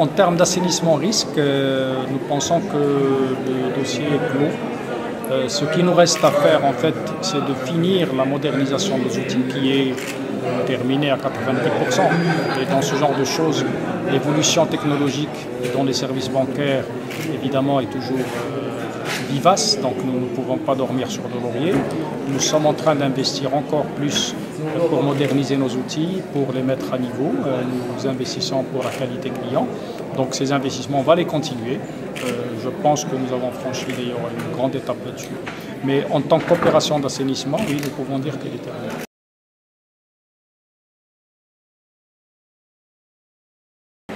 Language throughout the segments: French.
En termes d'assainissement risque, nous pensons que le dossier est clos. Ce qui nous reste à faire, en fait, c'est de finir la modernisation des outils qui est terminée à 90%. Et dans ce genre de choses, l'évolution technologique dans les services bancaires, évidemment, est toujours vivace, donc nous ne pouvons pas dormir sur le laurier. Nous sommes en train d'investir encore plus pour moderniser nos outils, pour les mettre à niveau. Nous investissons pour la qualité client. Donc ces investissements, on va les continuer. Je pense que nous avons franchi d'ailleurs une grande étape là-dessus. Mais en tant qu'opération d'assainissement, oui, nous pouvons dire qu'elle est terminée.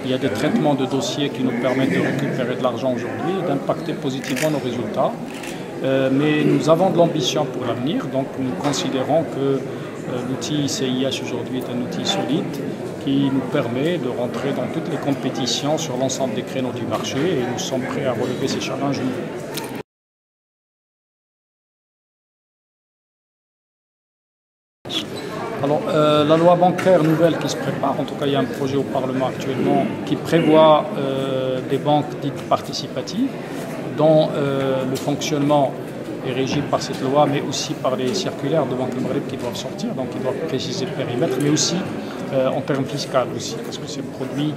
Il y a des traitements de dossiers qui nous permettent de récupérer de l'argent aujourd'hui et d'impacter positivement nos résultats. Mais nous avons de l'ambition pour l'avenir, donc nous considérons que l'outil CIH aujourd'hui est un outil solide qui nous permet de rentrer dans toutes les compétitions sur l'ensemble des créneaux du marché et nous sommes prêts à relever ces challenges. Alors, la loi bancaire nouvelle qui se prépare, en tout cas il y a un projet au Parlement actuellement qui prévoit des banques dites participatives dont le fonctionnement est régi par cette loi, mais aussi par les circulaires de Banque El Maghreb qui doivent sortir, donc ils doivent préciser le périmètre, mais aussi en termes fiscaux aussi, parce que ces produits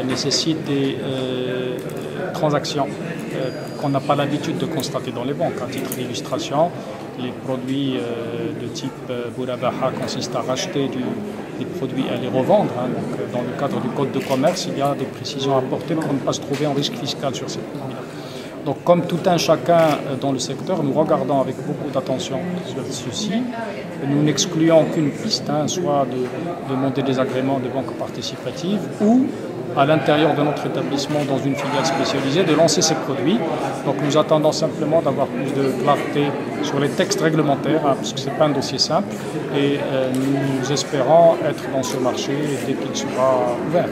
nécessitent des transactions qu'on n'a pas l'habitude de constater dans les banques. À titre d'illustration, les produits de type Bourabaha consistent à racheter des produits et à les revendre. Donc, dans le cadre du code de commerce, il y a des précisions à apporter pour ne pas se trouver en risque fiscal sur ces produits-là. Donc comme tout un chacun dans le secteur, nous regardons avec beaucoup d'attention ceci. Nous n'excluons aucune piste, soit de monter des agréments de banques participatives ou à l'intérieur de notre établissement, dans une filiale spécialisée, de lancer ces produits. Donc nous attendons simplement d'avoir plus de clarté sur les textes réglementaires, parce que ce n'est pas un dossier simple, et nous espérons être dans ce marché dès qu'il sera ouvert.